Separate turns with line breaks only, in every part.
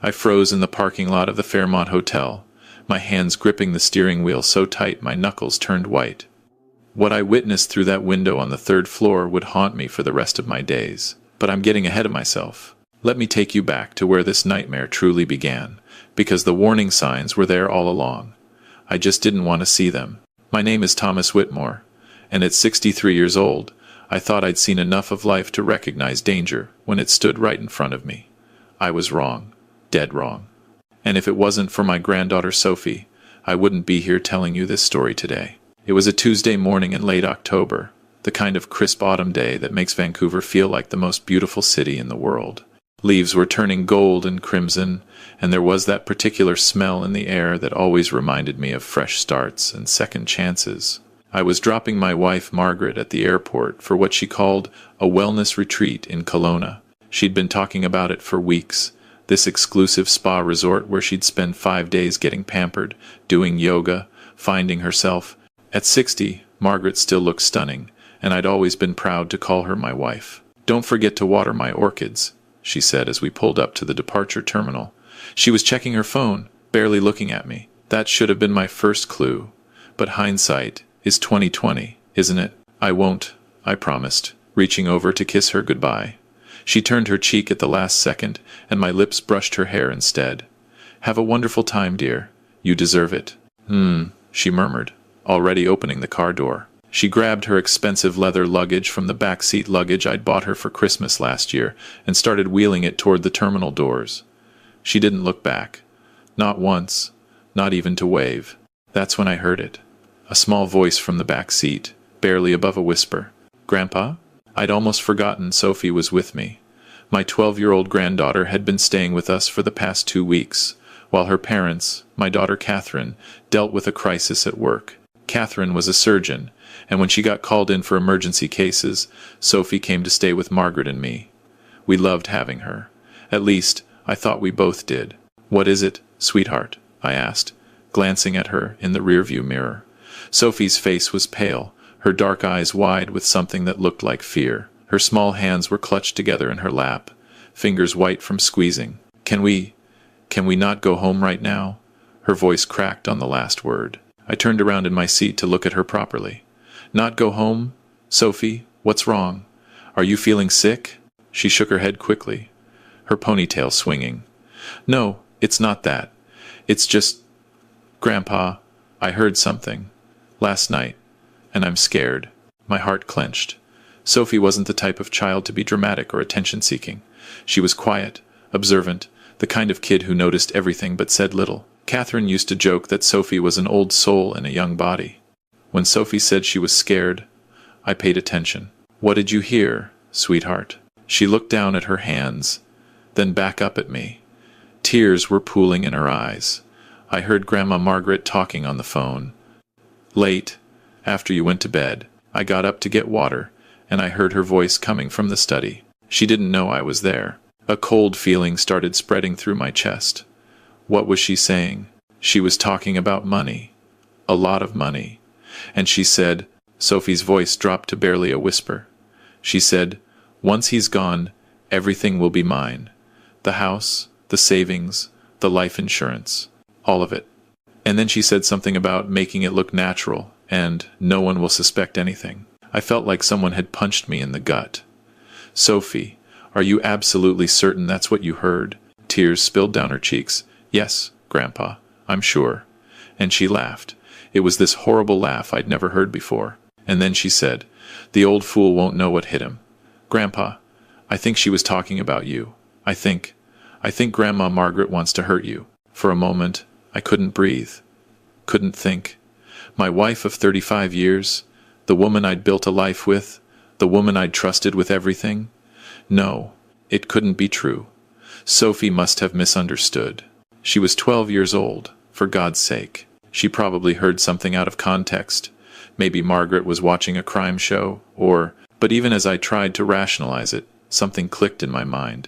I froze in the parking lot of the Fairmont Hotel, my hands gripping the steering wheel so tight my knuckles turned white. What I witnessed through that window on the third floor would haunt me for the rest of my days. But I'm getting ahead of myself. Let me take you back to where this nightmare truly began, because the warning signs were there all along. I just didn't want to see them. My name is Thomas Whitmore, and at 63 years old, I thought I'd seen enough of life to recognize danger when it stood right in front of me. I was wrong. Dead wrong. And if it wasn't for my granddaughter Sophie, I wouldn't be here telling you this story today. It was a Tuesday morning in late October, the kind of crisp autumn day that makes Vancouver feel like the most beautiful city in the world. Leaves were turning gold and crimson, and there was that particular smell in the air that always reminded me of fresh starts and second chances. I was dropping my wife Margaret at the airport for what she called a wellness retreat in Kelowna. She'd been talking about it for weeks, this exclusive spa resort where she'd spend 5 days getting pampered, doing yoga, finding herself. At 60, Margaret still looked stunning, and I'd always been proud to call her my wife. "Don't forget to water my orchids," she said as we pulled up to the departure terminal. She was checking her phone, barely looking at me. That should have been my first clue. But hindsight is 20/20, isn't it? "I won't," I promised, reaching over to kiss her goodbye. She turned her cheek at the last second, and my lips brushed her hair instead. "Have a wonderful time, dear. You deserve it." She murmured, already opening the car door. She grabbed her expensive leather luggage from the backseat luggage I'd bought her for Christmas last year and started wheeling it toward the terminal doors. She didn't look back. Not once. Not even to wave. That's when I heard it. A small voice from the back seat, barely above a whisper. "Grandpa?" I'd almost forgotten Sophie was with me. My 12-year-old granddaughter had been staying with us for the past 2 weeks, while her parents, my daughter Catherine, dealt with a crisis at work. Catherine was a surgeon, and when she got called in for emergency cases, Sophie came to stay with Margaret and me. We loved having her. At least, I thought we both did. "What is it, sweetheart?" I asked, glancing at her in the rearview mirror. Sophie's face was pale, her dark eyes wide with something that looked like fear. Her small hands were clutched together in her lap, fingers white from squeezing. Can we not go home right now?" Her voice cracked on the last word. I turned around in my seat to look at her properly. "Not go home? Sophie, what's wrong? Are you feeling sick?" She shook her head quickly, her ponytail swinging. "No, it's not that. It's just, Grandpa, I heard something last night, and I'm scared." My heart clenched. Sophie wasn't the type of child to be dramatic or attention-seeking. She was quiet, observant, the kind of kid who noticed everything but said little. Catherine used to joke that Sophie was an old soul in a young body. When Sophie said she was scared, I paid attention. "What did you hear, sweetheart?" She looked down at her hands, then back up at me. Tears were pooling in her eyes. "I heard Grandma Margaret talking on the phone. Late, after you went to bed, I got up to get water, and I heard her voice coming from the study. She didn't know I was there." A cold feeling started spreading through my chest. What was she saying? She was talking about money. A lot of money. And she said, Sophie's voice dropped to barely a whisper. She said, "Once he's gone, everything will be mine. The house, the savings, the life insurance, all of it." And then she said something about making it look natural, and no one will suspect anything. I felt like someone had punched me in the gut. "Sophie, are you absolutely certain that's what you heard?" Tears spilled down her cheeks. "Yes, Grandpa, I'm sure." And she laughed. It was this horrible laugh I'd never heard before. And then she said, "The old fool won't know what hit him. Grandpa, I think she was talking about you. I think Grandma Margaret wants to hurt you." For a moment, I couldn't breathe. Couldn't think. My wife of 35 years, the woman I'd built a life with, the woman I'd trusted with everything. No, it couldn't be true. Sophie must have misunderstood. She was 12 years old, for God's sake. She probably heard something out of context. Maybe Margaret was watching a crime show, but even as I tried to rationalize it, something clicked in my mind.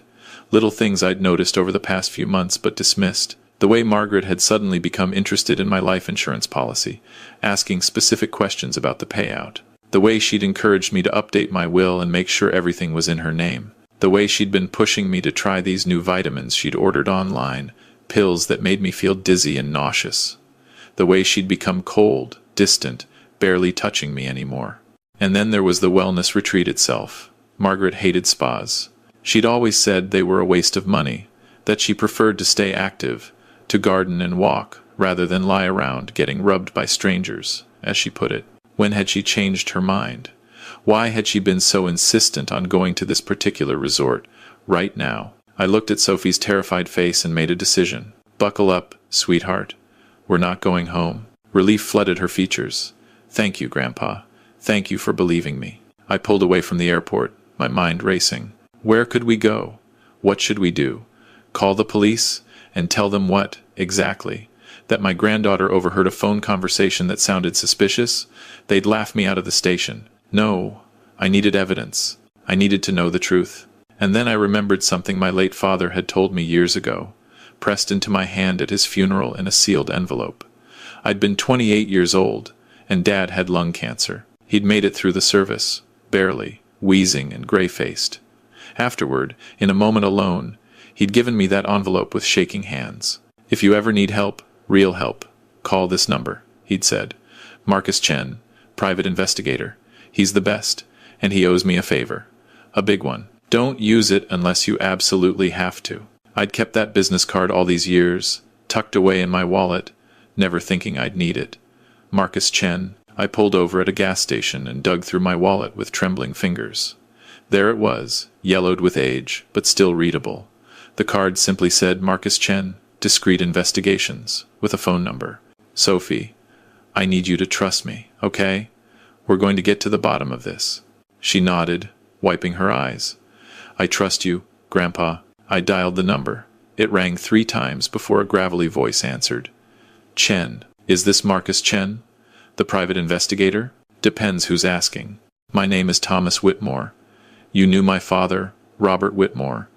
Little things I'd noticed over the past few months but dismissed. The way Margaret had suddenly become interested in my life insurance policy, asking specific questions about the payout. The way she'd encouraged me to update my will and make sure everything was in her name. The way she'd been pushing me to try these new vitamins she'd ordered online, pills that made me feel dizzy and nauseous. The way she'd become cold, distant, barely touching me anymore. And then there was the wellness retreat itself. Margaret hated spas. She'd always said they were a waste of money, that she preferred to stay active, to garden and walk, rather than lie around getting rubbed by strangers, as she put it. When had she changed her mind? Why had she been so insistent on going to this particular resort, right now? I looked at Sophie's terrified face and made a decision. Buckle up, sweetheart. We're not going home. Relief flooded her features. Thank you, Grandpa. Thank you for believing me. I pulled away from the airport, my mind racing. Where could we go? What should we do? Call the police and tell them what, exactly? That my granddaughter overheard a phone conversation that sounded suspicious? They'd laugh me out of the station. No, I needed evidence. I needed to know the truth. And then I remembered something my late father had told me years ago, pressed into my hand at his funeral in a sealed envelope. I'd been 28 years old, and Dad had lung cancer. He'd made it through the service, barely, wheezing and gray-faced. Afterward, in a moment alone, he'd given me that envelope with shaking hands. If you ever need help, real help, call this number, he'd said. Marcus Chen, private investigator. He's the best, and he owes me a favor. A big one. Don't use it unless you absolutely have to. I'd kept that business card all these years, tucked away in my wallet, never thinking I'd need it. Marcus Chen. I pulled over at a gas station and dug through my wallet with trembling fingers. There it was, yellowed with age, but still readable. The card simply said Marcus Chen, Discreet Investigations, with a phone number. Sophie, I need you to trust me, okay? We're going to get to the bottom of this. She nodded, wiping her eyes. I trust you, Grandpa. I dialed the number. It rang 3 times before a gravelly voice answered. Chen. Is this Marcus Chen? The private investigator? Depends who's asking. My name is Thomas Whitmore. You knew my father, Robert Whitmore.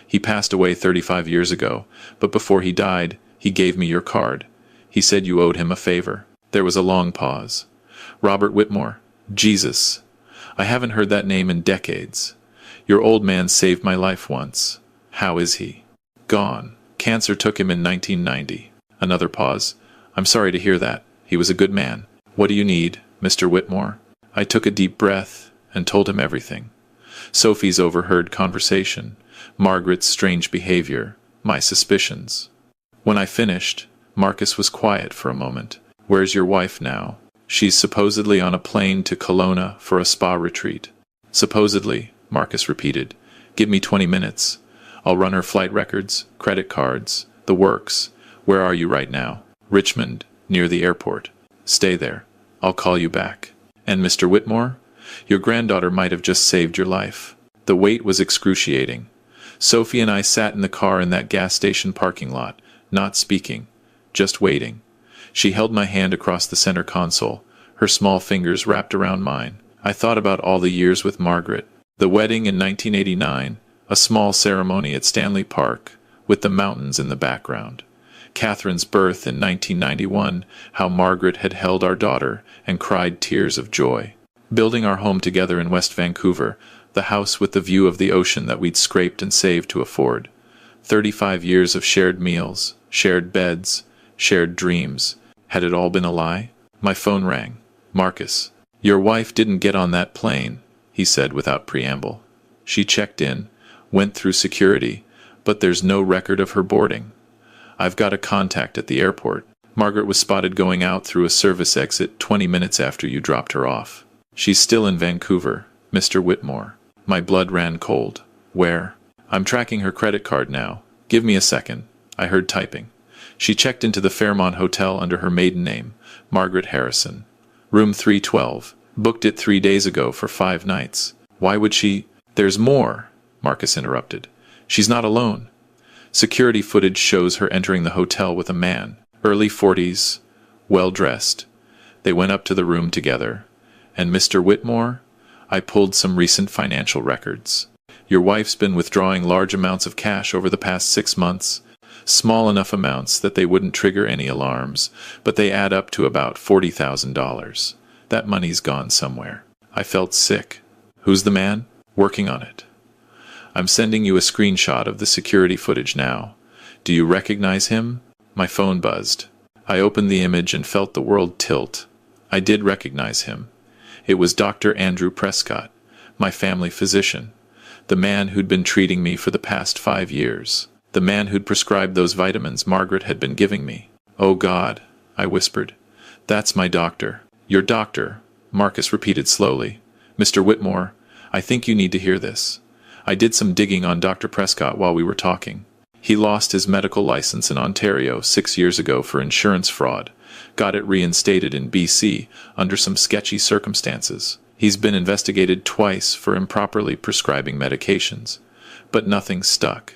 He passed away 35 years ago, but before he died, he gave me your card. He said you owed him a favor. There was a long pause. Robert Whitmore. Jesus. I haven't heard that name in decades. Your old man saved my life once. How is he? Gone. Cancer took him in 1990. Another pause. I'm sorry to hear that. He was a good man. What do you need, Mr. Whitmore? I took a deep breath and told him everything. Sophie's overheard conversation, Margaret's strange behavior, my suspicions. When I finished, Marcus was quiet for a moment. Where's your wife now? She's supposedly on a plane to Kelowna for a spa retreat. Supposedly, Marcus repeated. Give me 20 minutes. I'll run her flight records, credit cards, the works. Where are you right now? Richmond, near the airport. Stay there. I'll call you back. And Mr. Whitmore? Your granddaughter might have just saved your life. The wait was excruciating. Sophie and I sat in the car in that gas station parking lot, not speaking, just waiting. She held my hand across the center console, her small fingers wrapped around mine. I thought about all the years with Margaret. The wedding in 1989, a small ceremony at Stanley Park, with the mountains in the background. Catherine's birth in 1991, how Margaret had held our daughter and cried tears of joy. Building our home together in West Vancouver, the house with the view of the ocean that we'd scraped and saved to afford. 35 years of shared meals, shared beds, shared dreams. Had it all been a lie? My phone rang. Marcus. Your wife didn't get on that plane, he said without preamble. She checked in, went through security, but there's no record of her boarding. I've got a contact at the airport. Margaret was spotted going out through a service exit 20 minutes after you dropped her off. She's still in Vancouver, Mr. Whitmore. My blood ran cold. Where? I'm tracking her credit card now. Give me a second. I heard typing. She checked into the Fairmont Hotel under her maiden name, Margaret Harrison. Room 312. Booked it 3 days ago for 5 nights. Why would she? There's more, Marcus interrupted. She's not alone. Security footage shows her entering the hotel with a man, early 40s, well-dressed. They went up to the room together. And Mr. Whitmore? I pulled some recent financial records. Your wife's been withdrawing large amounts of cash over the past 6 months. Small enough amounts that they wouldn't trigger any alarms, but they add up to about $40,000. That money's gone somewhere. I felt sick. Who's the man? Working on it. I'm sending you a screenshot of the security footage now. Do you recognize him? My phone buzzed. I opened the image and felt the world tilt. I did recognize him. It was Dr. Andrew Prescott, my family physician, the man who'd been treating me for the past 5 years, the man who'd prescribed those vitamins Margaret had been giving me. "Oh God," I whispered. "That's my doctor." "Your doctor," Marcus repeated slowly. "Mr. Whitmore, I think you need to hear this. I did some digging on Dr. Prescott while we were talking. He lost his medical license in Ontario 6 years ago for insurance fraud, got it reinstated in BC under some sketchy circumstances. He's been investigated twice for improperly prescribing medications, but nothing stuck.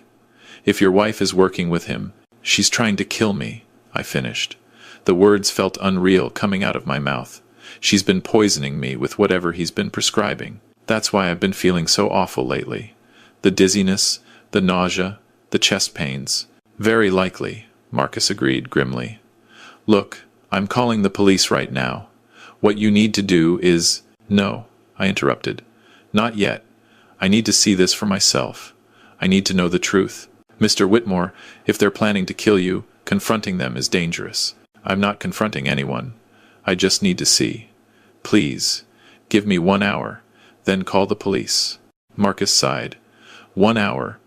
If your wife is working with him, she's trying to kill me," I finished. The words felt unreal coming out of my mouth. "She's been poisoning me with whatever he's been prescribing. That's why I've been feeling so awful lately. The dizziness, the nausea, the chest pains." "Very likely," Marcus agreed grimly. "Look, I'm calling the police right now. What you need to do is—" "No," I interrupted. "Not yet. I need to see this for myself. I need to know the truth. Mr. Whitmore, if they're planning to kill you, confronting them is dangerous. I'm not confronting anyone. I just need to see. Please, give me 1 hour, then call the police." Marcus sighed. 1 hour?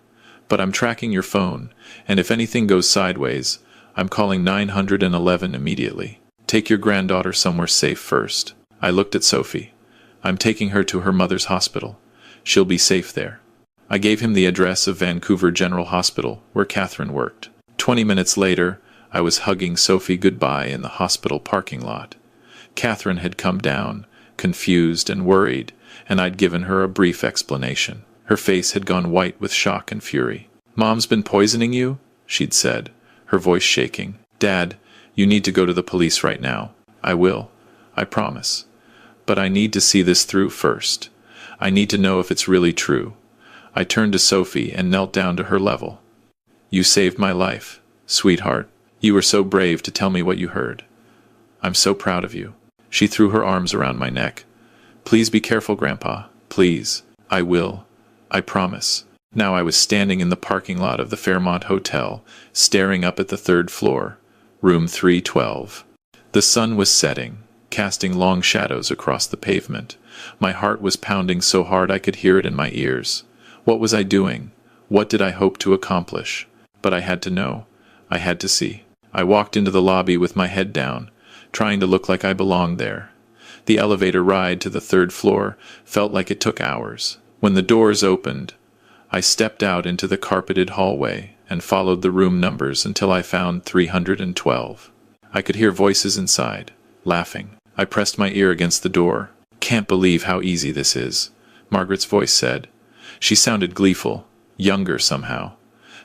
But I'm tracking your phone, and if anything goes sideways, I'm calling 911 immediately. Take your granddaughter somewhere safe first. I looked at Sophie. I'm taking her to her mother's hospital. She'll be safe there. I gave him the address of Vancouver General Hospital, where Catherine worked. 20 minutes later, I was hugging Sophie goodbye in the hospital parking lot. Catherine had come down, confused and worried, and I'd given her a brief explanation. Her face had gone white with shock and fury. "Mom's been poisoning you?" she'd said, her voice shaking. "Dad, you need to go to the police right now." "I will. I promise. But I need to see this through first. I need to know if it's really true." I turned to Sophie and knelt down to her level. "You saved my life, sweetheart. You were so brave to tell me what you heard. I'm so proud of you." She threw her arms around my neck. "Please be careful, Grandpa. Please." "I will. I promise." Now I was standing in the parking lot of the Fairmont Hotel, staring up at the 3rd floor, room 312. The sun was setting, casting long shadows across the pavement. My heart was pounding so hard I could hear it in my ears. What was I doing? What did I hope to accomplish? But I had to know. I had to see. I walked into the lobby with my head down, trying to look like I belonged there. The elevator ride to the 3rd floor felt like it took hours. When the doors opened, I stepped out into the carpeted hallway and followed the room numbers until I found 312. I could hear voices inside, laughing. I pressed my ear against the door. "Can't believe how easy this is," Margaret's voice said. She sounded gleeful, younger somehow.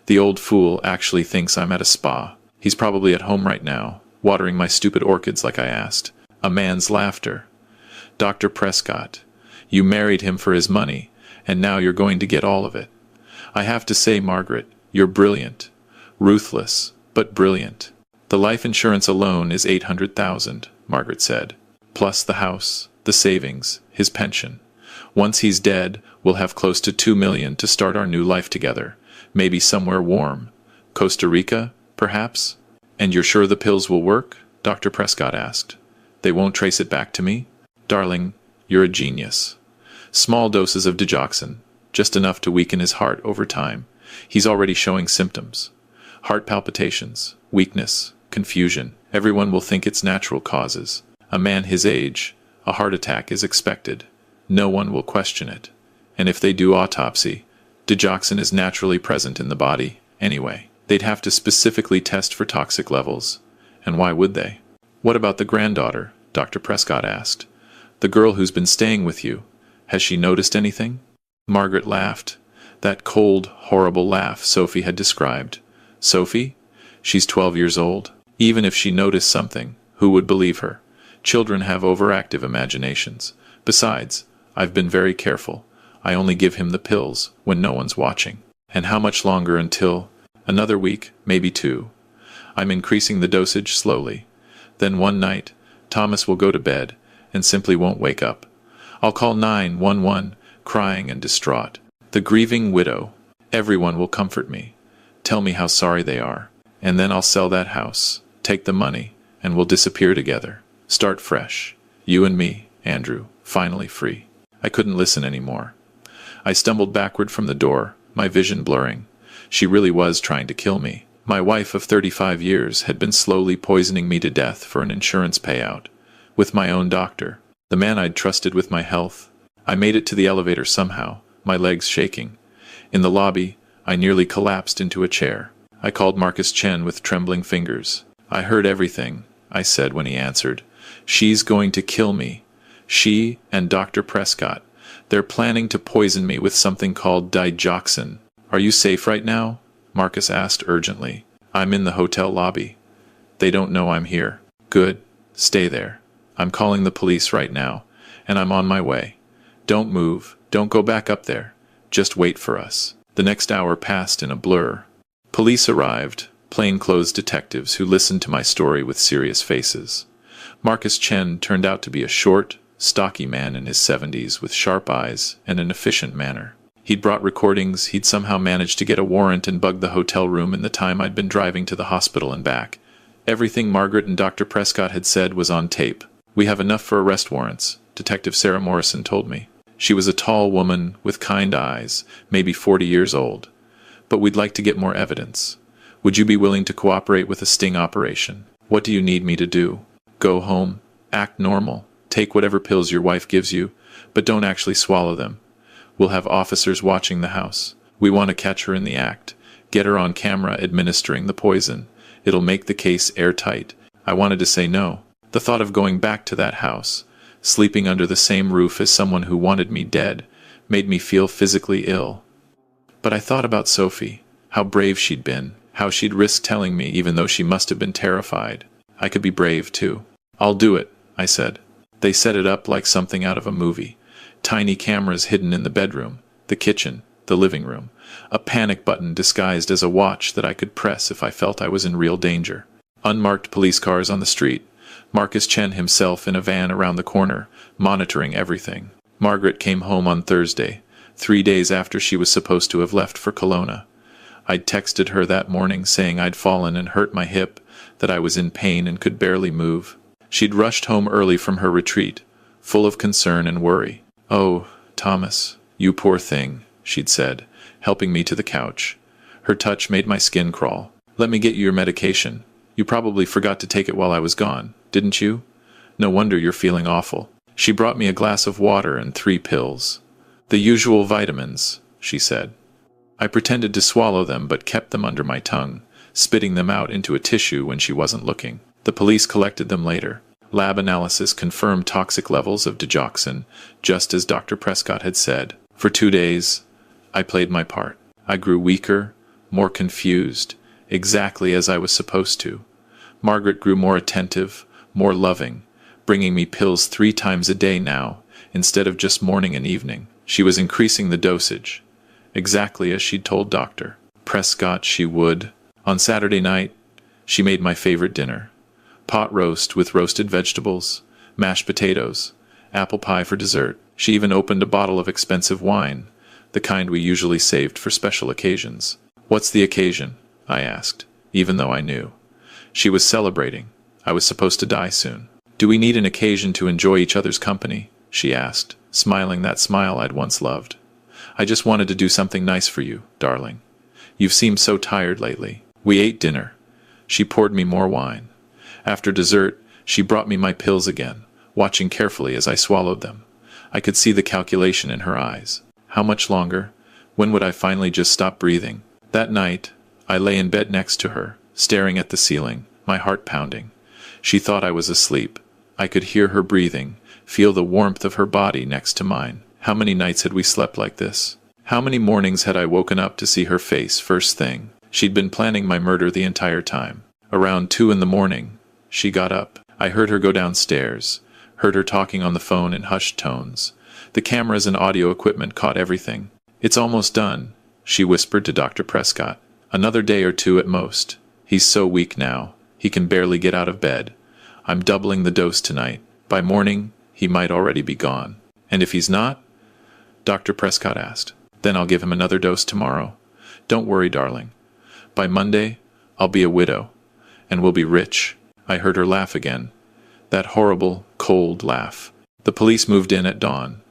"The old fool actually thinks I'm at a spa. He's probably at home right now, watering my stupid orchids like I asked." A man's laughter. "Dr. Prescott, you married him for his money, and now you're going to get all of it. I have to say, Margaret, you're brilliant. Ruthless, but brilliant." "The life insurance alone is $800,000, Margaret said. "Plus the house, the savings, his pension. Once he's dead, we'll have close to $2 million to start our new life together. Maybe somewhere warm. Costa Rica, perhaps?" "And you're sure the pills will work?" Dr. Prescott asked. "They won't trace it back to me?" "Darling, you're a genius. Small doses of digoxin, just enough to weaken his heart over time. He's already showing symptoms. Heart palpitations, weakness, confusion. Everyone will think it's natural causes. A man his age, a heart attack is expected. No one will question it. And if they do autopsy, digoxin is naturally present in the body, anyway. They'd have to specifically test for toxic levels. And why would they?" "What about the granddaughter?" Dr. Prescott asked. "The girl who's been staying with you. Has she noticed anything?" Margaret laughed. That cold, horrible laugh Sophie had described. "Sophie? She's 12 years old. Even if she noticed something, who would believe her? Children have overactive imaginations. Besides, I've been very careful. I only give him the pills when no one's watching." "And how much longer until—" "Another week, maybe 2. I'm increasing the dosage slowly. Then one night, Thomas will go to bed and simply won't wake up. I'll call 911, crying and distraught. The grieving widow. Everyone will comfort me. Tell me how sorry they are. And then I'll sell that house, take the money, and we'll disappear together. Start fresh. You and me, Andrew, finally free. I couldn't listen anymore. I stumbled backward from the door, my vision blurring. She really was trying to kill me. My wife of 35 years had been slowly poisoning me to death for an insurance payout. With my own doctor, the man I'd trusted with my health. I made it to the elevator somehow, my legs shaking. In the lobby, I nearly collapsed into a chair. I called Marcus Chen with trembling fingers. I heard everything, I said when he answered. She's going to kill me. She and Dr. Prescott. They're planning to poison me with something called digoxin. Are you safe right now? Marcus asked urgently. I'm in the hotel lobby. They don't know I'm here. Good. Stay there. I'm calling the police right now, and I'm on my way. Don't move. Don't go back up there. Just wait for us. The next hour passed in a blur. Police arrived, plainclothes detectives who listened to my story with serious faces. Marcus Chen turned out to be a short, stocky man in his 70s with sharp eyes and an efficient manner. He'd brought recordings, he'd somehow managed to get a warrant and bug the hotel room in the time I'd been driving to the hospital and back. Everything Margaret and Dr. Prescott had said was on tape. We have enough for arrest warrants, Detective Sarah Morrison told me. She was a tall woman with kind eyes, maybe 40 years old. But we'd like to get more evidence. Would you be willing to cooperate with a sting operation? What do you need me to do? Go home, act normal, take whatever pills your wife gives you, but don't actually swallow them. We'll have officers watching the house. We want to catch her in the act, get her on camera administering the poison. It'll make the case airtight. I wanted to say no. The thought of going back to that house, sleeping under the same roof as someone who wanted me dead, made me feel physically ill. But I thought about Sophie, how brave she'd been, how she'd risked telling me even though she must have been terrified. I could be brave too. I'll do it, I said. They set it up like something out of a movie. Tiny cameras hidden in the bedroom, the kitchen, the living room. A panic button disguised as a watch that I could press if I felt I was in real danger. Unmarked police cars on the street. Marcus Chen himself in a van around the corner, monitoring everything. Margaret came home on Thursday, 3 days after she was supposed to have left for Kelowna. I'd texted her that morning saying I'd fallen and hurt my hip, that I was in pain and could barely move. She'd rushed home early from her retreat, full of concern and worry. "Oh, Thomas, you poor thing," she'd said, helping me to the couch. Her touch made my skin crawl. "Let me get you your medication. You probably forgot to take it while I was gone, didn't you? No wonder you're feeling awful." She brought me a glass of water and 3 pills. "The usual vitamins," she said. I pretended to swallow them but kept them under my tongue, spitting them out into a tissue when she wasn't looking. The police collected them later. Lab analysis confirmed toxic levels of digoxin, just as Dr. Prescott had said. For 2 days, I played my part. I grew weaker, more confused, exactly as I was supposed to. Margaret grew more attentive, more loving, bringing me pills 3 times a day now, instead of just morning and evening. She was increasing the dosage, exactly as she'd told Dr. Prescott she would. On Saturday night, she made my favorite dinner. Pot roast with roasted vegetables, mashed potatoes, apple pie for dessert. She even opened a bottle of expensive wine, the kind we usually saved for special occasions. "What's the occasion?" I asked, even though I knew. She was celebrating. I was supposed to die soon. "Do we need an occasion to enjoy each other's company?" she asked, smiling that smile I'd once loved. "I just wanted to do something nice for you, darling. You've seemed so tired lately." We ate dinner. She poured me more wine. After dessert, she brought me my pills again, watching carefully as I swallowed them. I could see the calculation in her eyes. How much longer? When would I finally just stop breathing? That night, I lay in bed next to her, staring at the ceiling, my heart pounding. She thought I was asleep. I could hear her breathing, feel the warmth of her body next to mine. How many nights had we slept like this? How many mornings had I woken up to see her face first thing? She'd been planning my murder the entire time. Around 2 in the morning, she got up. I heard her go downstairs, heard her talking on the phone in hushed tones. The cameras and audio equipment caught everything. "It's almost done," she whispered to Dr. Prescott. "Another day or 2 at most. He's so weak now, he can barely get out of bed. I'm doubling the dose tonight. By morning, he might already be gone." "And if he's not?" Dr. Prescott asked. Then I'll give him another dose tomorrow. Don't worry, darling. By Monday, I'll be a widow, and we'll be rich." I heard her laugh again. That horrible, cold laugh. The police moved in at dawn.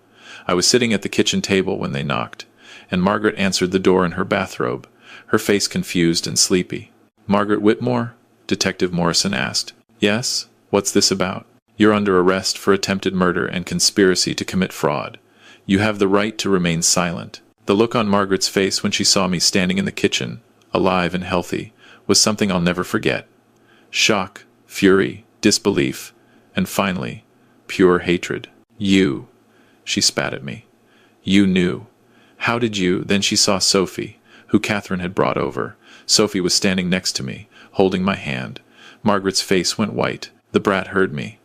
I was sitting at the kitchen table when they knocked, and Margaret answered the door in her bathrobe, her face confused and sleepy. "Margaret Whitmore?" Detective Morrison asked. "Yes? What's this about?" "You're under arrest for attempted murder and conspiracy to commit fraud. You have the right to remain silent." The look on Margaret's face when she saw me standing in the kitchen, alive and healthy, was something I'll never forget. Shock, fury, disbelief, and finally, pure hatred. "You," she spat at me. "You knew. How did you?" Then she saw Sophie, who Catherine had brought over. Sophie was standing next to me, holding my hand. Margaret's face went white. "The brat heard me.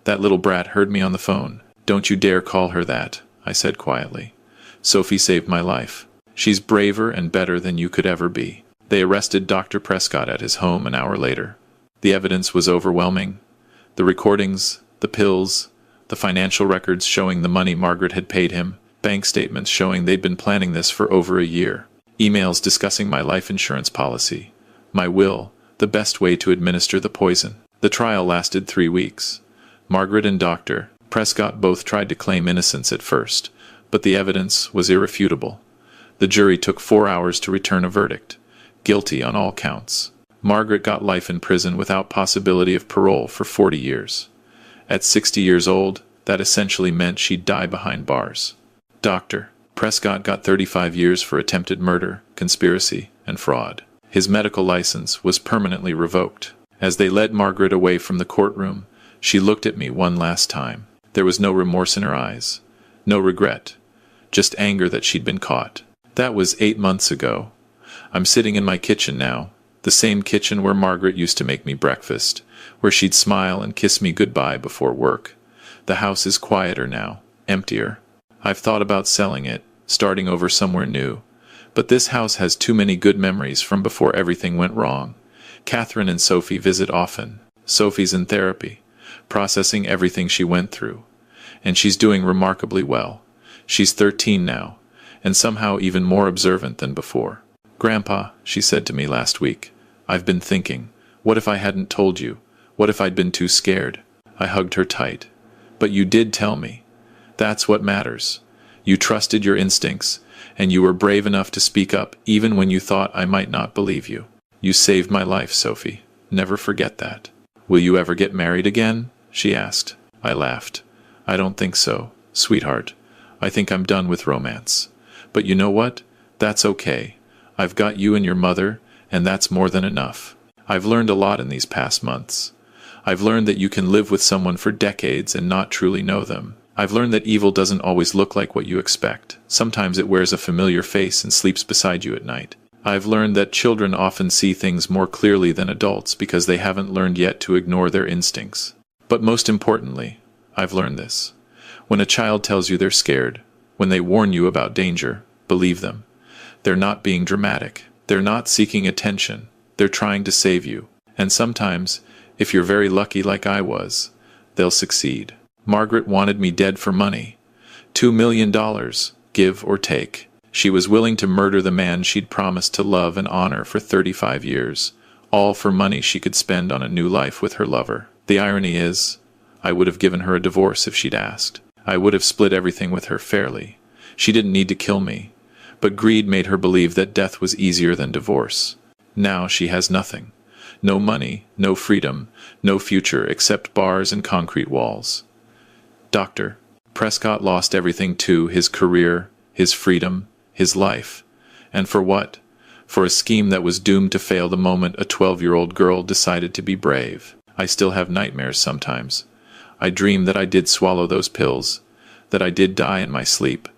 That little brat heard me on the phone." "Don't you dare call her that," I said quietly. "Sophie saved my life. She's braver and better than you could ever be." They arrested Dr. Prescott at his home an hour later. The evidence was overwhelming. The recordings, the pills, the financial records showing the money Margaret had paid him, bank statements showing they'd been planning this for over a year, emails discussing my life insurance policy, my will, the best way to administer the poison. The trial lasted 3 weeks. Margaret and Dr. Prescott both tried to claim innocence at first, but the evidence was irrefutable. The jury took 4 hours to return a verdict, guilty on all counts. Margaret got life in prison without possibility of parole for 40 years. At 60 years old, that essentially meant she'd die behind bars. Dr. Prescott got 35 years for attempted murder, conspiracy, and fraud. His medical license was permanently revoked. As they led Margaret away from the courtroom, she looked at me one last time. There was no remorse in her eyes, no regret, just anger that she'd been caught. That was 8 months ago. I'm sitting in my kitchen now, the same kitchen where Margaret used to make me breakfast, where she'd smile and kiss me goodbye before work. The house is quieter now, emptier. I've thought about selling it, starting over somewhere new. But this house has too many good memories from before everything went wrong. Catherine and Sophie visit often. Sophie's in therapy, processing everything she went through. And she's doing remarkably well. She's 13 now, and somehow even more observant than before. "Grandpa," she said to me last week, "I've been thinking, what if I hadn't told you? What if I'd been too scared?" I hugged her tight. "But you did tell me. That's what matters. You trusted your instincts, and you were brave enough to speak up even when you thought I might not believe you. You saved my life, Sophie. Never forget that." "Will you ever get married again?" she asked. I laughed. "I don't think so, sweetheart. I think I'm done with romance. But you know what? That's okay. I've got you and your mother, and that's more than enough. I've learned a lot in these past months. I've learned that you can live with someone for decades and not truly know them. I've learned that evil doesn't always look like what you expect. Sometimes it wears a familiar face and sleeps beside you at night. I've learned that children often see things more clearly than adults because they haven't learned yet to ignore their instincts. But most importantly, I've learned this. When a child tells you they're scared, when they warn you about danger, believe them. They're not being dramatic. They're not seeking attention. They're trying to save you. And sometimes, if you're very lucky like I was, they'll succeed. Margaret wanted me dead for money. $2 million, give or take. She was willing to murder the man she'd promised to love and honor for 35 years, all for money she could spend on a new life with her lover. The irony is, I would have given her a divorce if she'd asked. I would have split everything with her fairly. She didn't need to kill me, but greed made her believe that death was easier than divorce. Now she has nothing. No money, no freedom, no future except bars and concrete walls. Dr. Prescott lost everything too, his career, his freedom, his life. And for what? For a scheme that was doomed to fail the moment a 12-year-old girl decided to be brave. I still have nightmares sometimes. I dream that I did swallow those pills, that I did die in my sleep,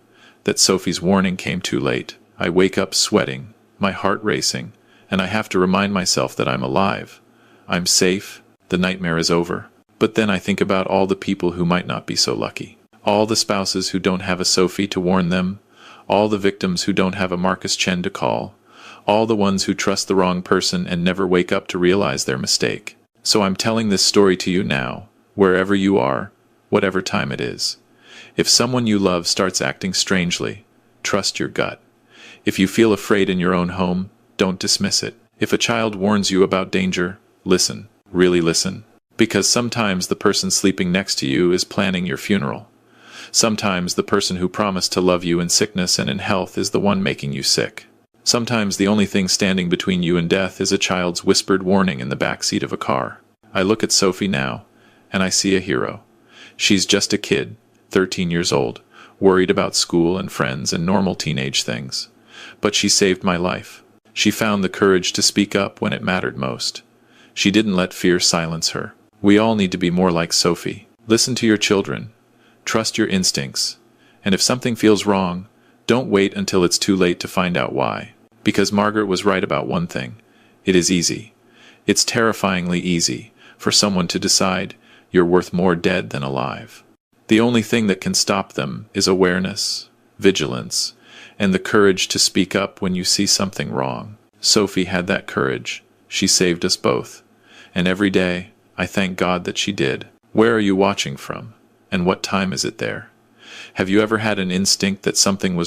that Sophie's warning came too late. I wake up sweating, my heart racing, and I have to remind myself that I'm alive. I'm safe, the nightmare is over. But then I think about all the people who might not be so lucky. All the spouses who don't have a Sophie to warn them, all the victims who don't have a Marcus Chen to call, all the ones who trust the wrong person and never wake up to realize their mistake. So I'm telling this story to you now, wherever you are, whatever time it is. If someone you love starts acting strangely, trust your gut. If you feel afraid in your own home, don't dismiss it. If a child warns you about danger, listen, really listen. Because sometimes the person sleeping next to you is planning your funeral. Sometimes the person who promised to love you in sickness and in health is the one making you sick. Sometimes the only thing standing between you and death is a child's whispered warning in the back seat of a car. I look at Sophie now, and I see a hero. She's just a kid, 13 years old, worried about school and friends and normal teenage things. But she saved my life. She found the courage to speak up when it mattered most. She didn't let fear silence her. We all need to be more like Sophie. Listen to your children. Trust your instincts. And if something feels wrong, don't wait until it's too late to find out why. Because Margaret was right about one thing. It is easy. It's terrifyingly easy for someone to decide you're worth more dead than alive. The only thing that can stop them is awareness, vigilance, and the courage to speak up when you see something wrong. Sophie had that courage. She saved us both. And every day, I thank God that she did. Where are you watching from? And what time is it there? Have you ever had an instinct that something was